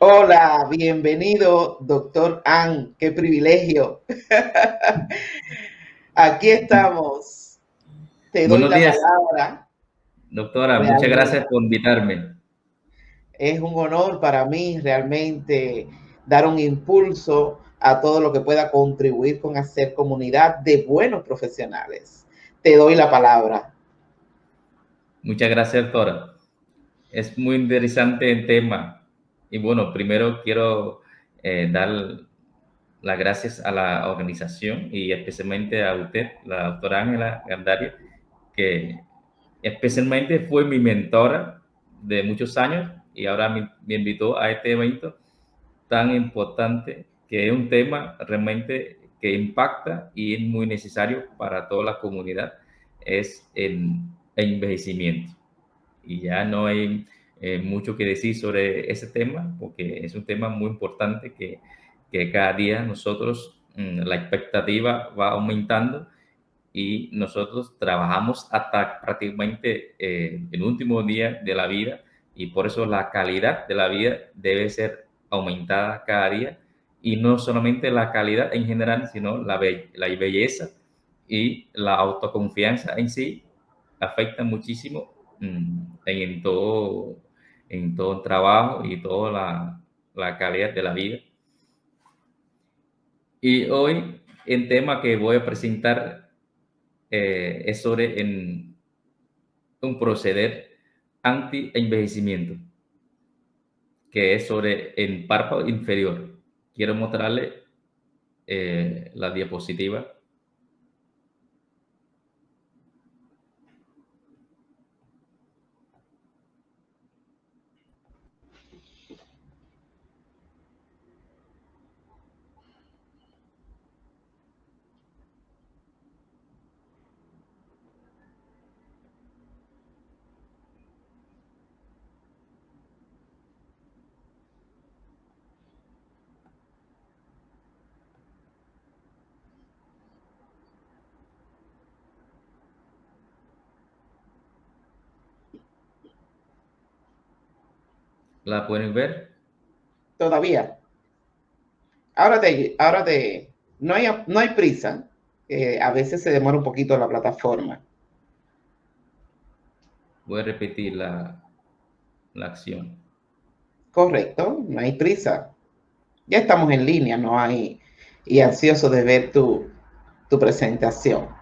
Hola, bienvenido, doctor An. Qué privilegio. Aquí estamos. Te doy Buenos la días, palabra. doctora. Muchas gracias Realmente por invitarme. es un honor para mí realmente dar un impulso a todo lo que pueda contribuir con hacer comunidad de buenos profesionales. Te doy la palabra. Muchas gracias, doctora. Es muy interesante el tema. Y bueno, primero quiero dar las gracias a la organización y especialmente a usted, la doctora Ángela Gandario, que especialmente fue mi mentora de muchos años y ahora me invitó a este evento tan importante, que es un tema realmente que impacta y es muy necesario para toda la comunidad, es el envejecimiento. Y ya no hay mucho que decir sobre ese tema, porque es un tema muy importante que cada día nosotros, la expectativa va aumentando y nosotros trabajamos hasta prácticamente el último día de la vida y por eso la calidad de la vida debe ser aumentada cada día y no solamente la calidad en general, sino la belleza y la autoconfianza en sí afecta muchísimo en todo el trabajo y toda la calidad de la vida. Y hoy el tema que voy a presentar es sobre un proceder anti-envejecimiento, que es sobre el párpado inferior. Quiero mostrarle la diapositiva. ¿La pueden ver? Todavía. No hay prisa. A veces se demora un poquito la plataforma. Voy a repetir la acción. Correcto, no hay prisa. Ya estamos en línea, no hay, y ansioso de ver tu presentación.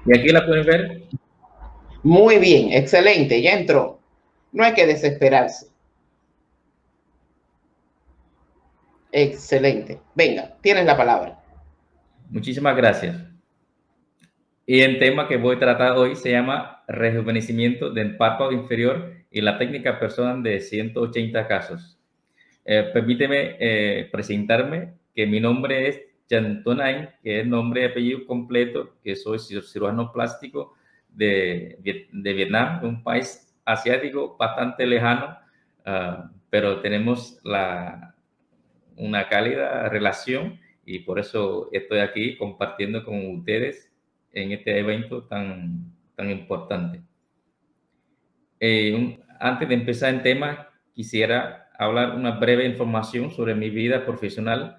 ¿Y aquí la pueden ver? Muy bien, excelente, ya entró. No hay que desesperarse. Excelente. Venga, tienes la palabra. Muchísimas gracias. Y el tema que voy a tratar hoy se llama rejuvenecimiento del párpado inferior y la técnica personal de 180 casos. Permíteme presentarme, que mi nombre es Chantonain, que es nombre y apellido completo, que soy cirujano plástico de Vietnam, un país asiático bastante lejano, pero tenemos una cálida relación y por eso estoy aquí compartiendo con ustedes en este evento tan importante. Antes de empezar el tema, quisiera hablar una breve información sobre mi vida profesional.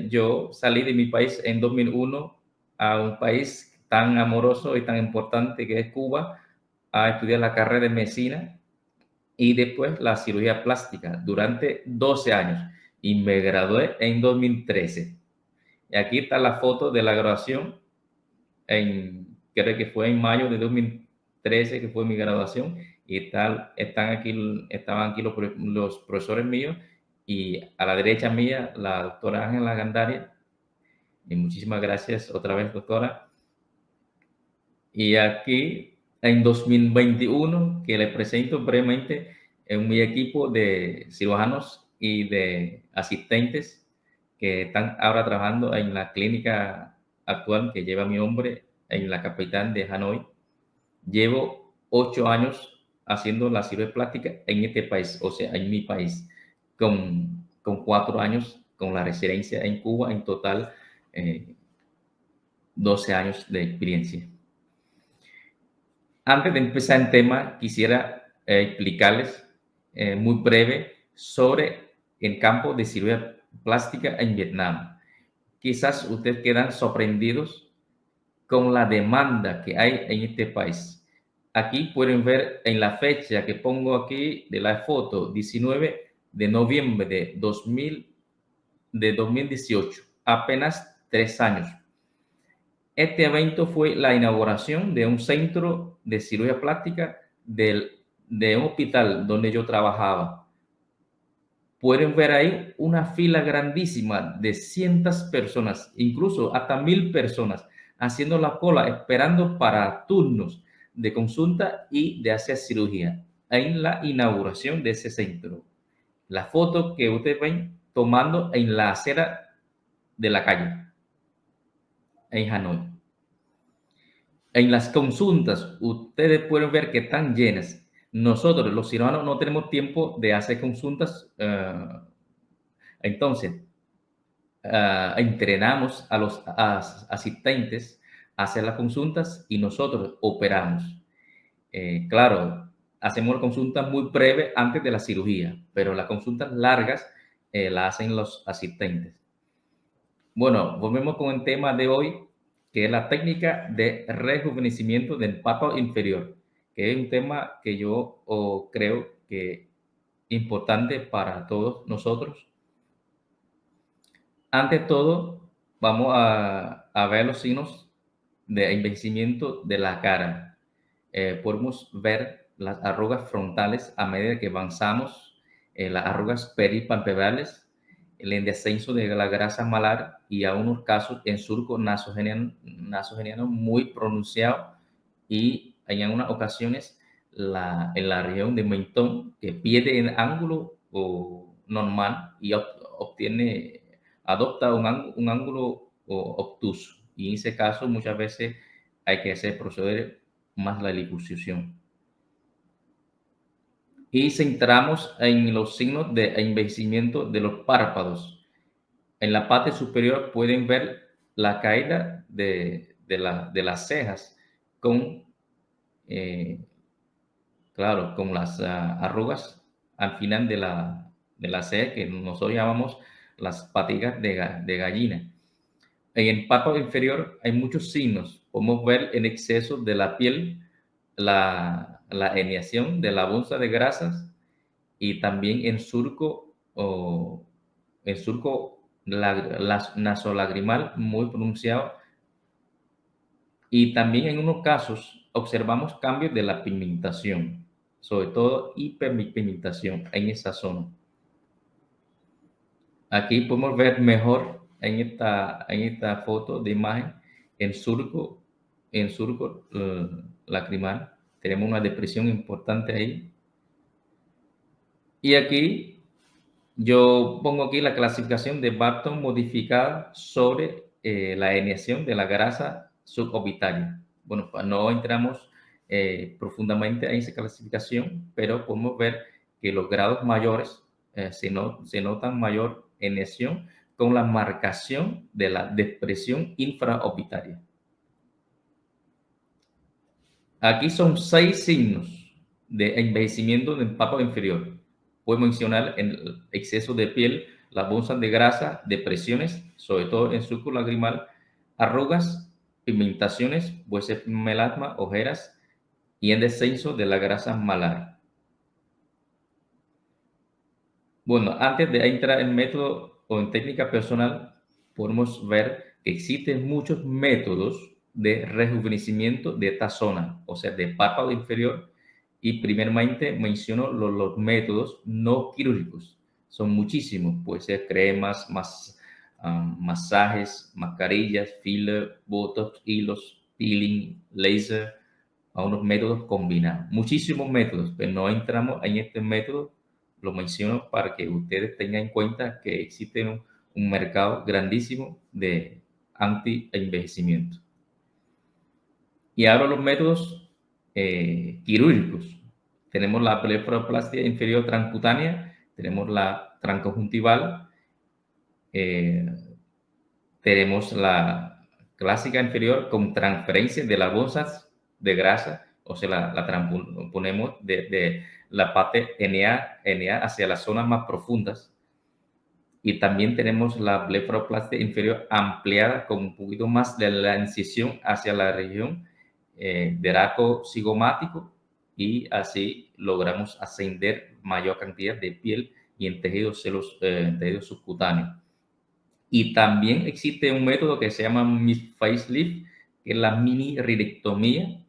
Yo salí de mi país en 2001 a un país tan amoroso y tan importante que es Cuba a estudiar la carrera de medicina y después la cirugía plástica durante 12 años y me gradué en 2013. Y aquí está la foto de la graduación, creo que fue en mayo de 2013 que fue mi graduación y estaban aquí los profesores míos y a la derecha mía la doctora Ángela Gandaria. Y muchísimas gracias otra vez, doctora. Y aquí en 2021, que les presento brevemente en mi equipo de cirujanos y de asistentes que están ahora trabajando en la clínica actual que lleva mi nombre en la capital de Hanoi. Llevo 8 años haciendo la cirugía plástica en este país, o sea, en mi país, con 4 años con la residencia en Cuba, en total 12 años de experiencia. Antes de empezar el tema, quisiera explicarles muy breve sobre el campo de cirugía plástica en Vietnam. Quizás ustedes quedan sorprendidos con la demanda que hay en este país. Aquí pueden ver en la fecha que pongo aquí de la foto, 19 de noviembre de 2018, apenas 3 años. Este evento fue la inauguración de un centro de cirugía plástica de un hospital donde yo trabajaba. Pueden ver ahí una fila grandísima de cientos personas, incluso hasta 1000 personas, haciendo la cola, esperando para turnos de consulta y de hacer cirugía en la inauguración de ese centro. La foto que ustedes ven tomando en la acera de la calle, en Hanoi. En las consultas, ustedes pueden ver que están llenas. Nosotros, los cirujanos, no tenemos tiempo de hacer consultas. Entonces, entrenamos a los asistentes a hacer las consultas y nosotros operamos. Claro, hacemos consultas muy breves antes de la cirugía, pero las consultas largas las hacen los asistentes. Bueno, volvemos con el tema de hoy, que es la técnica de rejuvenecimiento del párpado inferior, que es un tema que yo creo que es importante para todos nosotros. Ante todo, vamos a ver los signos de envejecimiento de la cara. Podemos ver las arrugas frontales a medida que avanzamos, las arrugas peripalpebrales, el descenso de la grasa malar y a unos casos en surco nasogeniano muy pronunciado y en algunas ocasiones en la región de mentón que pierde el ángulo normal y adopta un ángulo obtuso, y en ese caso muchas veces hay que proceder más la liposucción. Y centramos en los signos de envejecimiento de los párpados. En la parte superior pueden ver la caída de las cejas con, claro, con las arrugas al final de la ceja, que nosotros llamamos las paticas de gallina. En el párpado inferior hay muchos signos. Podemos ver en exceso de la piel, la herniación de la bolsa de grasas, y también en surco nasolagrimal muy pronunciado. Y también en unos casos observamos cambios de la pigmentación, sobre todo hiperpigmentación en esa zona. Aquí podemos ver mejor en esta foto de imagen en surco lacrimal. Tenemos una depresión importante ahí. Y aquí yo pongo aquí la clasificación de Barton modificada sobre la herniación de la grasa suborbitaria. Bueno, pues no entramos profundamente en esa clasificación, pero podemos ver que los grados mayores se notan mayor herniación con la marcación de la depresión infraorbitaria. Aquí son 6 signos de envejecimiento del párpado inferior. Puedo mencionar el exceso de piel, las bolsas de grasa, depresiones, sobre todo en surco lagrimal, arrugas, pigmentaciones, puede ser melasma, ojeras y el descenso de la grasa malar. Bueno, antes de entrar en método o en técnica personal, podemos ver que existen muchos métodos de rejuvenecimiento de esta zona, o sea, de párpado inferior. Y primeramente menciono los métodos no quirúrgicos. Son muchísimos, puede ser cremas, masajes, mascarillas, filler, botox, hilos, peeling, laser, a unos métodos combinados. Muchísimos métodos, pero no entramos en este método. Lo menciono para que ustedes tengan en cuenta que existe un mercado grandísimo de anti-envejecimiento. Y ahora los métodos quirúrgicos. Tenemos la blefaroplastia inferior transcutánea, tenemos la transconjuntival, Eh, tenemos la clásica inferior con transferencia de las bolsas de grasa, o sea, la transponemos de la parte NA hacia las zonas más profundas. Y también tenemos la blefaroplastia inferior ampliada con un poquito más de la incisión hacia la región del arco cigomático, y así logramos ascender mayor cantidad de piel y en tejidos, tejidos subcutáneos. Y también existe un método que se llama facelift, que es la mini ridectomía,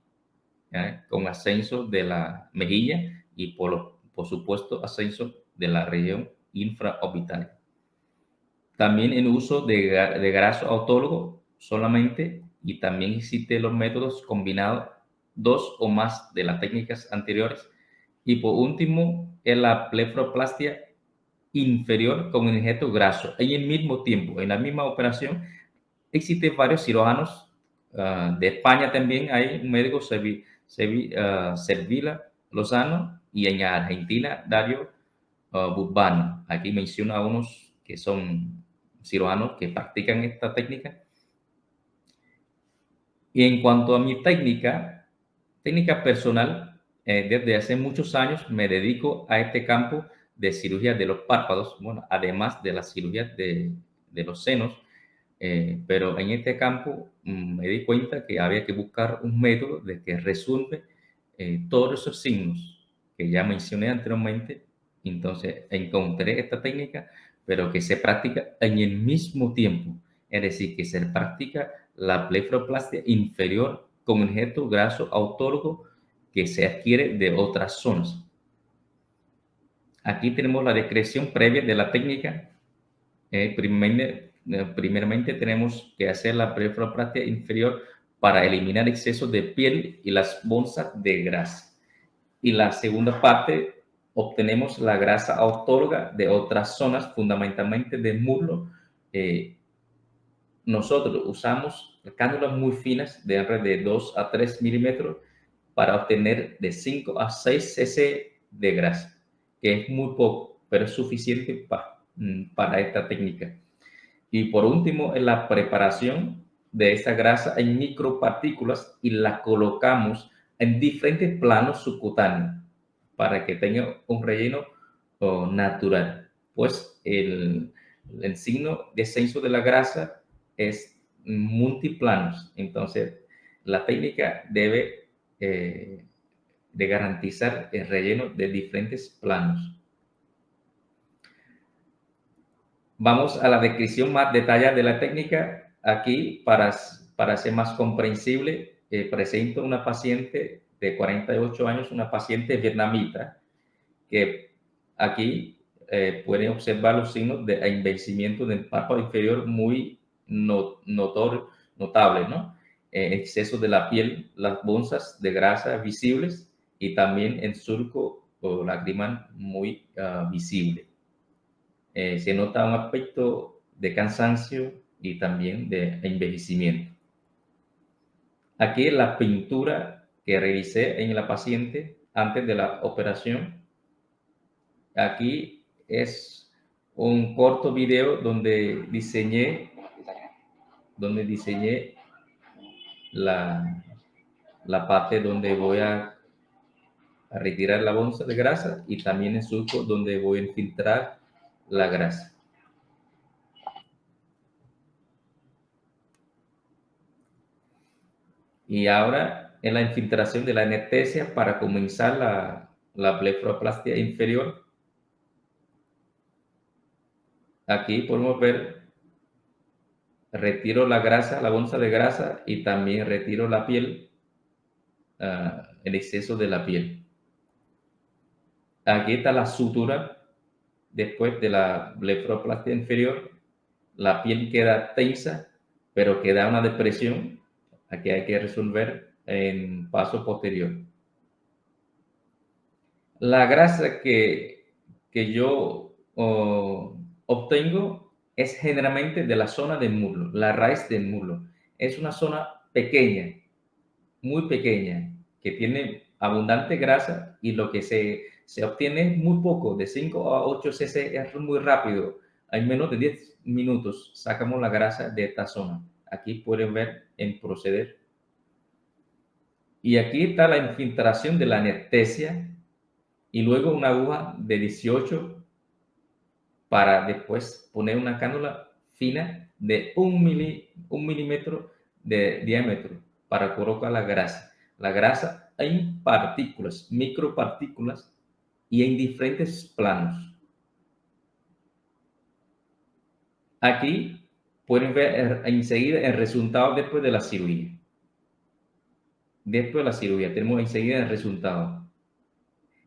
con ascenso de la mejilla y por supuesto ascenso de la región infraorbital. También en uso de graso autólogo solamente, y también existen los métodos combinados, dos o más de las técnicas anteriores. Y por último, es la blefaroplastia inferior con injerto graso. En el mismo tiempo, en la misma operación, existen varios cirujanos de España también. Hay un médico, Servila Lozano, y en Argentina, Dario Burbano. Aquí menciona a unos que son cirujanos que practican esta técnica. Y en cuanto a mi técnica personal, desde hace muchos años me dedico a este campo de cirugía de los párpados, bueno, además de la cirugía de los senos, pero en este campo me di cuenta que había que buscar un método de que resuelve todos esos signos que ya mencioné anteriormente. Entonces encontré esta técnica, pero que se practica en el mismo tiempo, es decir, que se practica la blefaroplastia inferior con injerto graso autólogo que se adquiere de otras zonas. Aquí tenemos la descripción previa de la técnica. Primeramente tenemos que hacer la blefaroplastia inferior para eliminar excesos de piel y las bolsas de grasa. Y la segunda parte, obtenemos la grasa autóloga de otras zonas, fundamentalmente del muslo. Nosotros usamos cánulas muy finas de alrededor de 2 a 3 milímetros para obtener de 5 a 6 cc de grasa, que es muy poco, pero es suficiente para esta técnica. Y por último, en la preparación de esta grasa en micropartículas, y la colocamos en diferentes planos subcutáneos para que tenga un relleno natural. Pues el signo de descenso de la grasa es multiplanos. Entonces, la técnica debe de garantizar el relleno de diferentes planos. Vamos a la descripción más detallada de la técnica. Aquí, para ser más comprensible, presento una paciente de 48 años, una paciente vietnamita, que aquí pueden observar los signos de envejecimiento del párpado inferior muy notable, ¿no? Exceso de la piel, las bolsas de grasa visibles, y también el surco o lagrimal muy visible. Se nota un aspecto de cansancio y también de envejecimiento. Aquí la pintura que realicé en la paciente antes de la operación. Aquí es un corto video donde diseñé la parte donde voy a retirar la bolsa de grasa, y también el surco donde voy a infiltrar la grasa. Y ahora en la infiltración de la anestesia para comenzar la blefaroplastia inferior. Aquí podemos ver, retiro la grasa, la bolsa de grasa, y también retiro la piel, el exceso de la piel. Aquí está la sutura después de la blefaroplastia inferior. La piel queda tensa, pero queda una depresión. Aquí hay que resolver en paso posterior. La grasa que yo obtengo es generalmente de la zona del muslo, la raíz del muslo. Es una zona pequeña, muy pequeña, que tiene abundante grasa, y lo que se obtiene es muy poco, de 5 a 8 cc, es muy rápido En menos de 10 minutos sacamos la grasa de esta zona. Aquí pueden ver en proceder. Y aquí está la infiltración de la anestesia y luego una aguja de 18 para después poner una cánula fina de un milímetro de diámetro para colocar la grasa. La grasa en partículas, micropartículas y en diferentes planos. Aquí pueden ver enseguida el resultado después de la cirugía. Después de la cirugía tenemos enseguida el resultado.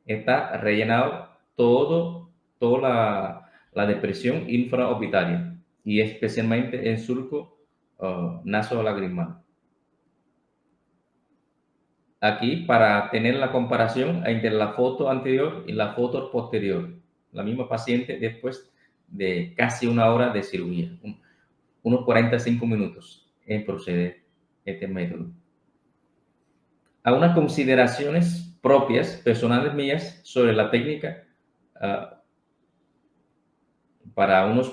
Está rellenado toda la depresión infraorbitaria y especialmente el surco nasolagrimal. Aquí para tener la comparación entre la foto anterior y la foto posterior. La misma paciente después de casi una hora de cirugía, unos 45 minutos en proceder este método. Algunas consideraciones propias, personales mías, sobre la técnica para unos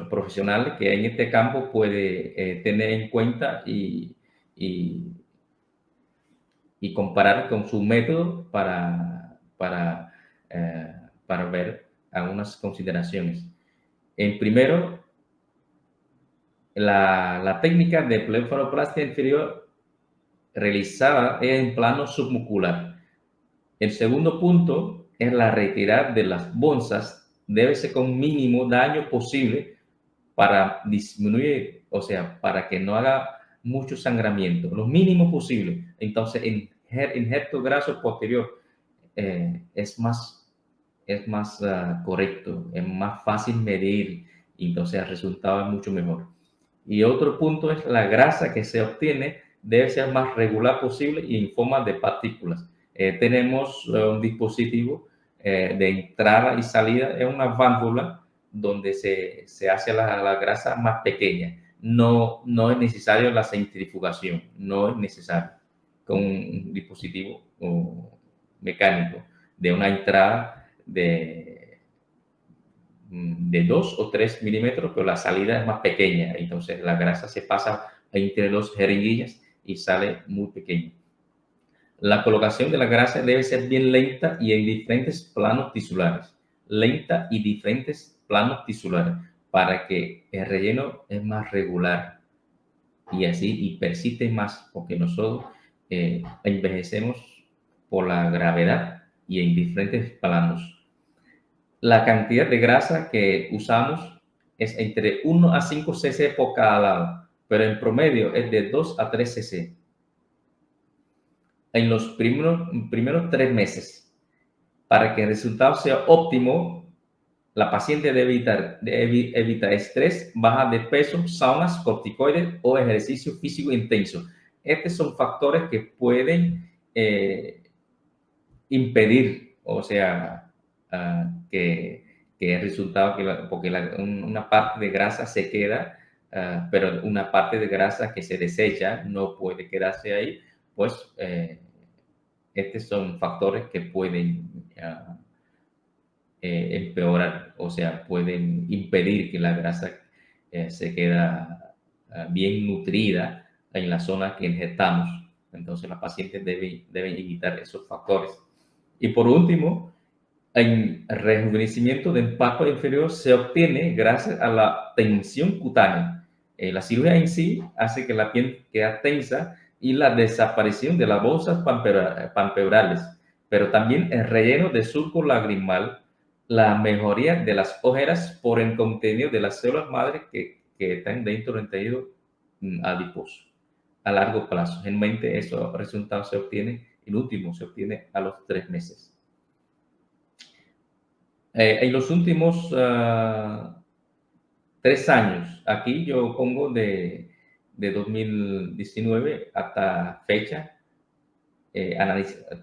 profesionales que en este campo puede tener en cuenta y comparar con su método para ver algunas consideraciones. En primero, la técnica de blefaroplastia inferior realizada en plano submuscular. El segundo punto es la retirada de las bonzas. Debe ser con mínimo daño posible para disminuir, o sea, para que no haga mucho sangramiento, lo mínimo posible. Entonces, en injerto graso posterior es más correcto, es más fácil medir, y entonces el resultado es mucho mejor. Y otro punto es la grasa que se obtiene debe ser más regular posible y en forma de partículas. Tenemos un dispositivo de entrada y salida, es una válvula donde se hace la grasa más pequeña. No es necesario la centrifugación, no es necesario con un dispositivo mecánico de una entrada de 2 o 3 milímetros, pero la salida es más pequeña. Entonces la grasa se pasa entre dos jeringuillas y sale muy pequeña. La colocación de la grasa debe ser bien lenta y en diferentes planos tisulares. Lenta y diferentes planos tisulares para que el relleno es más regular y así y persiste más, porque nosotros envejecemos por la gravedad y en diferentes planos. La cantidad de grasa que usamos es entre 1 a 5 cc por cada lado, pero en promedio es de 2 a 3 cc. En los primeros 3 meses. Para que el resultado sea óptimo, la paciente debe evitar estrés, baja de peso, saunas, corticoides o ejercicio físico intenso. Estos son factores que pueden impedir, o sea, que el resultado, porque una parte de grasa se queda, pero una parte de grasa que se desecha no puede quedarse ahí, pues estos son factores que pueden empeorar, o sea, pueden impedir que la grasa se queda bien nutrida en la zona que injertamos. Entonces, la paciente debe evitar esos factores. Y por último, el rejuvenecimiento del párpado inferior se obtiene gracias a la tensión cutánea. La cirugía en sí hace que la piel quede tensa y la desaparición de las bolsas palpebrales, pero también el relleno de surco lagrimal, la mejoría de las ojeras por el contenido de las células madre que están dentro del tejido adiposo a largo plazo. Generalmente esos resultados se obtienen, el último se obtiene a los 3 meses. En los últimos 3 años, aquí yo pongo de 2019 hasta fecha,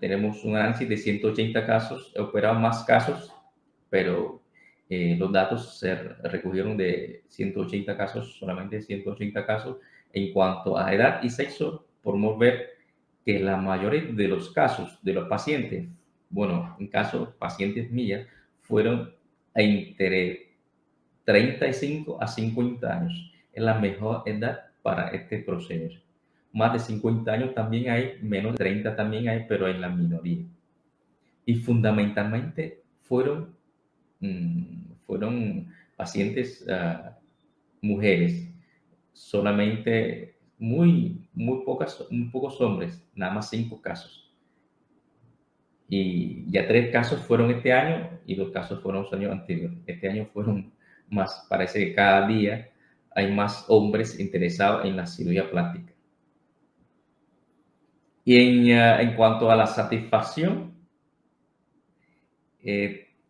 tenemos un análisis de 180 casos, he operado más casos, pero los datos se recogieron de 180 casos, solamente 180 casos. En cuanto a edad y sexo, podemos ver que la mayoría de los casos de los pacientes, bueno, en casos pacientes mías, fueron entre 35 a 50 años. Es la mejor edad para este proceder. Más de 50 años también hay, menos de 30 también hay, pero en la minoría. Y fundamentalmente fueron pacientes mujeres, solamente muy pocos hombres, nada más 5 casos. Y ya 3 casos fueron este año y 2 casos fueron los años anteriores. Este año fueron más, parece que cada día hay más hombres interesados en la cirugía plástica. Y en cuanto a la satisfacción,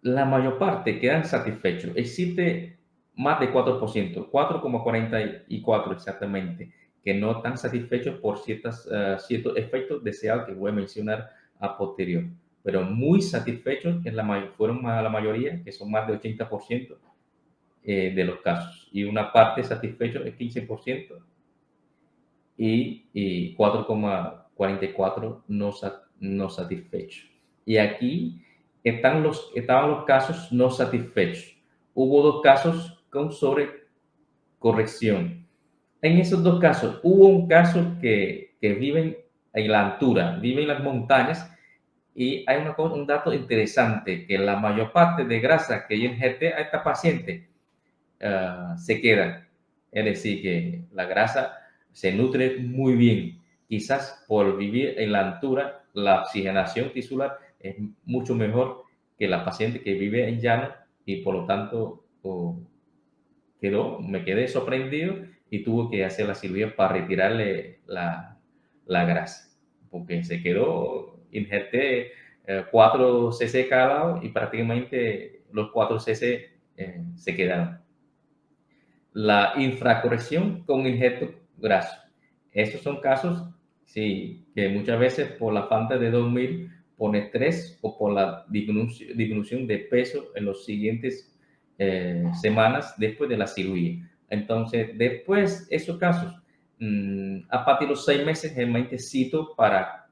la mayor parte quedan satisfechos. Existe más de 4%, 4,44 exactamente, que no están satisfechos por ciertos efectos deseados que voy a mencionar a posterior. Pero muy satisfechos, que fueron la mayoría, que son más de 80% de los casos. Y una parte satisfechos es 15% y 4,44 no satisfechos. Y aquí estaban los casos no satisfechos. Hubo 2 casos con sobrecorrección. En esos 2 casos, hubo un caso que vive en la altura, vive en las montañas, y hay un dato interesante, que la mayor parte de grasa que yo injerté a esta paciente se queda. Es decir, que la grasa se nutre muy bien. Quizás por vivir en la altura, la oxigenación tisular es mucho mejor que la paciente que vive en llano, y por lo tanto me quedé sorprendido y tuve que hacer la cirugía para retirarle la grasa, porque se quedó, injerté 4 cc cada lado y prácticamente los 4 cc se quedaron. La infracorrección con injerto graso. Estos son casos, sí, que muchas veces por la falta de dormir, por estrés o por la disminución de peso en los siguientes semanas después de la cirugía. Entonces, después esos casos, a partir de los 6 meses, generalmente cito para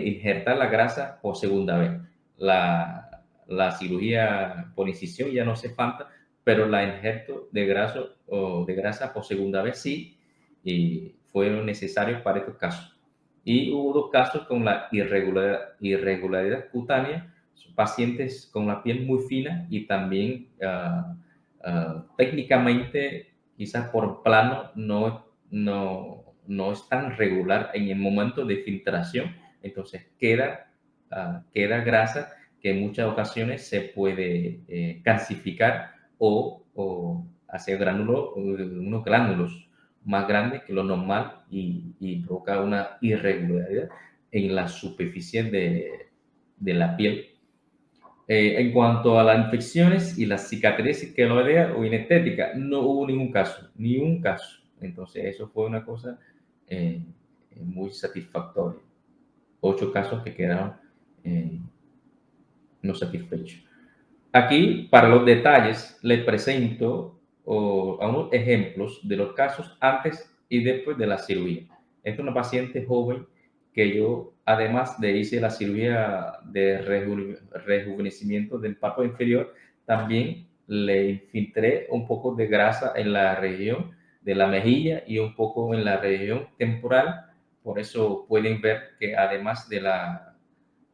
injertar la grasa por segunda vez. La cirugía por incisión ya no hace falta, pero la injerto de grasa por segunda vez sí, y fueron necesarios para estos casos. Y hubo 2 casos con la irregularidad cutánea, pacientes con la piel muy fina y también técnicamente, quizás por plano, no es tan regular en el momento de filtración, entonces queda grasa que en muchas ocasiones se puede calcificar o hacer unos gránulos más grandes que lo normal y provoca una irregularidad en la superficie de la piel. En cuanto a las infecciones y las cicatrices queloideas o inestéticas, no hubo ningún caso, ni un caso. Entonces, eso fue una cosa muy satisfactoria. 8 casos que quedaron no satisfechos. Aquí, para los detalles, les presento unos ejemplos de los casos antes y después de la cirugía. Esta es una paciente joven que yo, además de hice la cirugía de rejuvenecimiento del párpado inferior, también le infiltré un poco de grasa en la región de la mejilla y un poco en la región temporal. Por eso pueden ver que además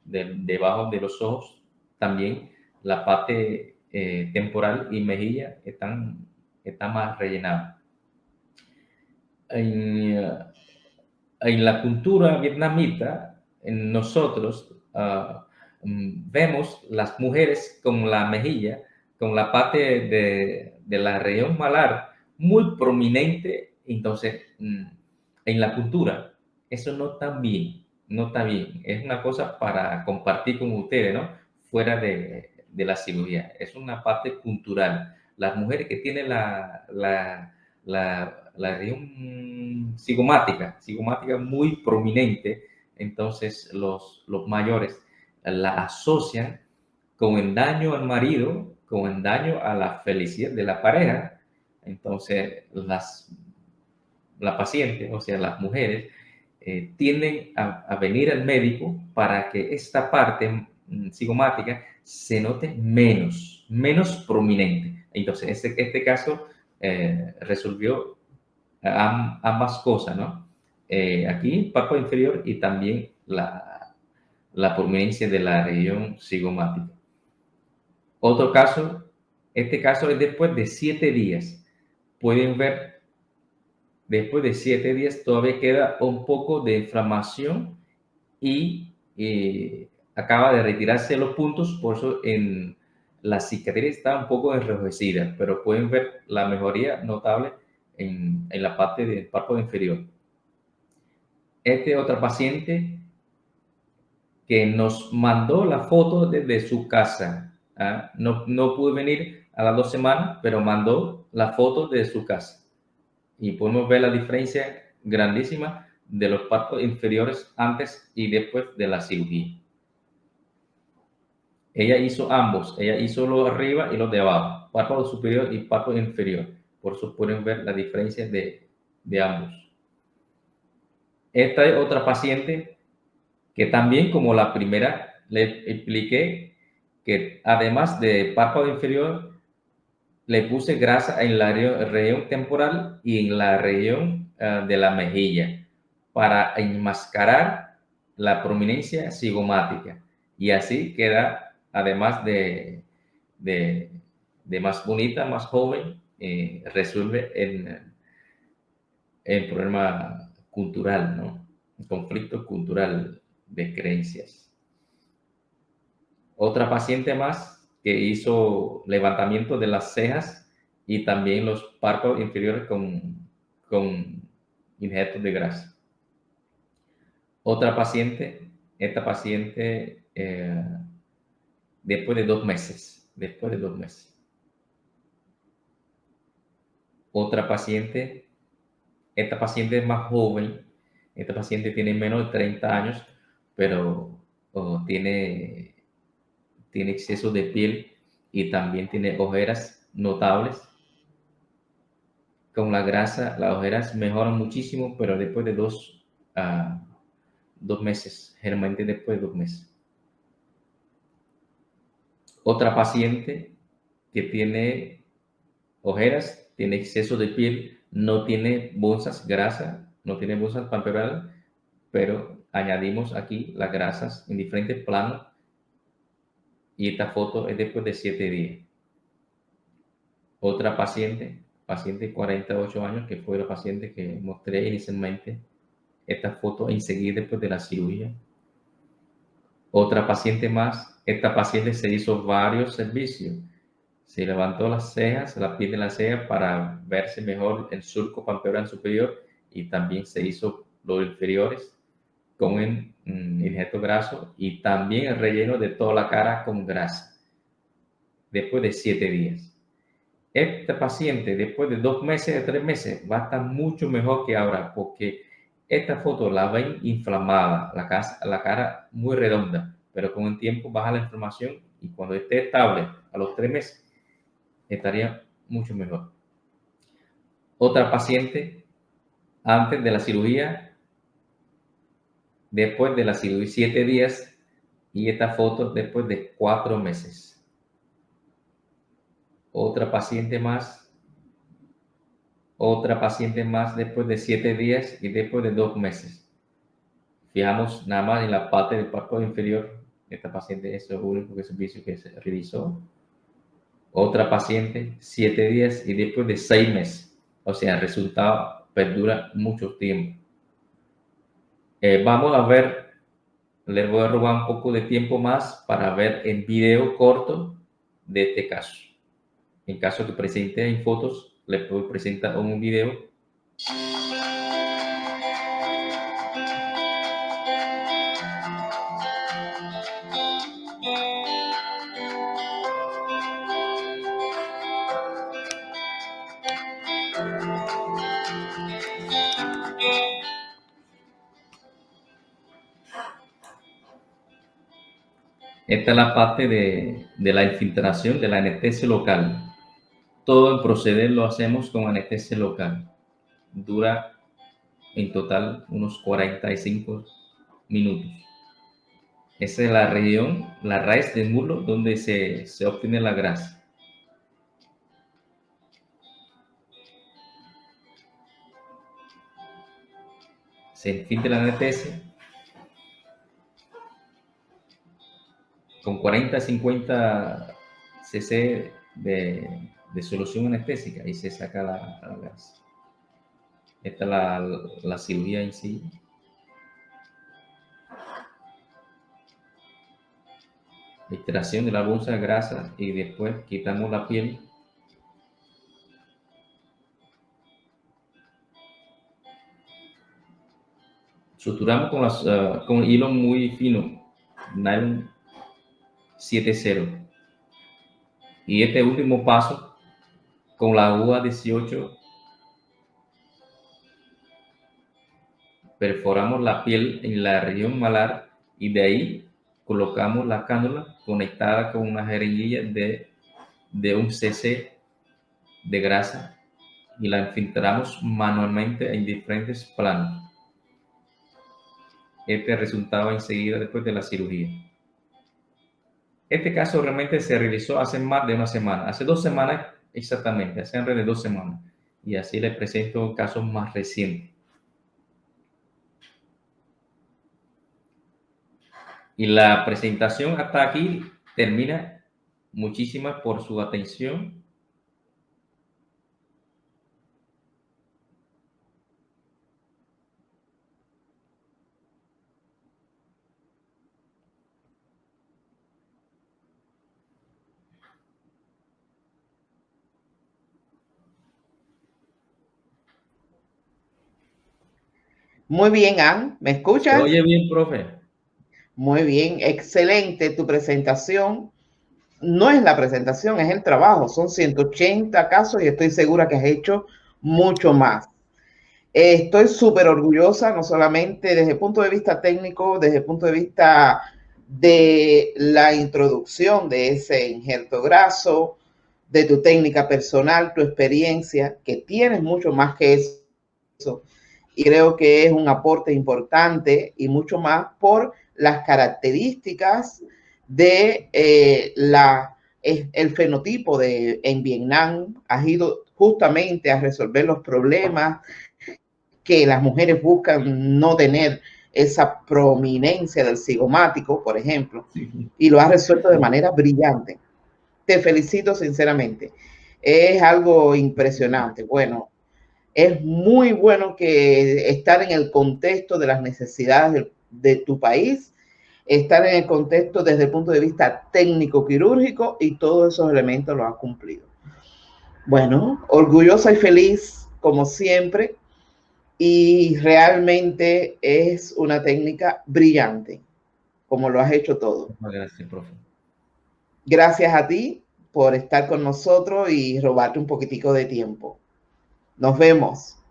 debajo de los ojos, también la parte temporal y mejilla está más rellenada. En la cultura vietnamita, nosotros vemos las mujeres con la mejilla, con la parte de la región malar muy prominente. Entonces, en la cultura, eso no está bien, no está bien. Es una cosa para compartir con ustedes, ¿no? Fuera de la cirugía. Es una parte cultural. Las mujeres que tienen la región cigomática muy prominente, entonces los mayores la asocian con el daño al marido, con el daño a la felicidad de la pareja. Entonces la paciente, o sea, las mujeres, tienden a venir al médico para que esta parte cigomática se note menos prominente. Entonces, este caso resolvió ambas cosas, ¿no? Aquí, párpado inferior y también la prominencia de la región cigomática. Otro caso, este caso es después de 7 días. Pueden ver, después de 7 días todavía queda un poco de inflamación y acaba de retirarse los puntos, por eso en la cicatriz está un poco enrojecida, pero pueden ver la mejoría notable en la parte del párpado inferior. Este otro paciente que nos mandó la foto desde su casa. ¿Ah? No pudo venir a las 2 semanas, pero mandó la foto de su casa. Y podemos ver la diferencia grandísima de los párpados inferiores antes y después de la cirugía. Ella hizo ambos, ella hizo los de arriba y los de abajo, párpado superior y párpado inferior. Por eso pueden ver la diferencia de ambos. Esta es otra paciente que también, como la primera, le expliqué que además de párpado inferior, le puse grasa en la región temporal y en la región de la mejilla para enmascarar la prominencia cigomática. Y así queda, además de más bonita, más joven, resuelve el problema cultural, ¿no? El conflicto cultural de creencias. Otra paciente más que hizo levantamiento de las cejas y también los párpados inferiores con injertos de grasa. Otra paciente, esta paciente después de 2 meses, Otra paciente, esta paciente es más joven, esta paciente tiene menos de 30 años, pero tiene exceso de piel y también tiene ojeras notables. Con la grasa, las ojeras mejoran muchísimo, pero después de 2 meses, generalmente después de 2 meses. Otra paciente que tiene ojeras, tiene exceso de piel, no tiene bolsas grasa, no tiene bolsas palpebrales, pero añadimos aquí las grasas en diferentes planos y esta foto es después de 7 días. Otra paciente de 48 años, que fue la paciente que mostré inicialmente, esta foto enseguida después de la cirugía. Otra paciente más, esta paciente se hizo varios servicios. Se levantó las cejas, la piel de la ceja para verse mejor el surco palpebral superior y también se hizo los inferiores con un injerto graso y también el relleno de toda la cara con grasa después de 7 días. Este paciente después de 2 meses, de 3 meses, va a estar mucho mejor que ahora porque esta foto la ven inflamada, la cara muy redonda, pero con el tiempo baja la inflamación y cuando esté estable a los 3 meses estaría mucho mejor. Otra paciente antes de la cirugía, después de la cirugía 7 días y esta foto después de 4 meses. Otra paciente más después de 7 días y después de 2 meses. Fijamos nada más en la parte del párpado inferior. Esta paciente es el único servicio que se realizó. Otra paciente, 7 días y después de 6 meses. O sea, el resultado perdura mucho tiempo. Vamos a ver, les voy a robar un poco de tiempo más para ver el video corto de este caso. En caso que presente en fotos, les puedo presentar un video. Esta es la parte de la infiltración de la anestesia local. Todo el proceder lo hacemos con anestesia local. Dura en total unos 45 minutos. Esa es la región, la raíz del muslo donde se obtiene la grasa. Se infiltra la anestesia con 40 a 50 cc de solución anestésica y se saca la grasa. Esta es la cirugía en sí. Extracción de la bolsa de grasa y después quitamos la piel. Suturamos con hilo muy fino, nylon 7.0. Y este último paso, con la aguja 18, perforamos la piel en la región malar y de ahí colocamos la cánula conectada con una jeringuilla de 1 cc de grasa y la infiltramos manualmente en diferentes planos. Este resultaba enseguida después de la cirugía. Este caso realmente se realizó hace más de una semana, hace 2 semanas exactamente, hace alrededor de 2 semanas. Y así les presento casos más recientes. Y la presentación hasta aquí termina. Muchísimas por su atención. Muy bien, Ann, ¿me ¿Se escuchas? oye bien, profe? Muy bien, excelente tu presentación. No es la presentación, es el trabajo. Son 180 casos y estoy segura que has hecho mucho más. Estoy súper orgullosa, no solamente desde el punto de vista técnico, desde el punto de vista de la introducción de ese injerto graso, de tu técnica personal, tu experiencia, que tienes mucho más que eso. Y creo que es un aporte importante y mucho más por las características de el fenotipo en Vietnam. Has ido justamente a resolver los problemas que las mujeres buscan no tener esa prominencia del cigomático, por ejemplo, y lo has resuelto de manera brillante. Te felicito sinceramente. Es algo impresionante. Bueno, es muy bueno que estar en el contexto de las necesidades de tu país, estar en el contexto desde el punto de vista técnico quirúrgico y todos esos elementos los has cumplido. Bueno, orgullosa y feliz como siempre y realmente es una técnica brillante, como lo has hecho todo. Muchas gracias, profe. Gracias a ti por estar con nosotros y robarte un poquitico de tiempo. Nos vemos.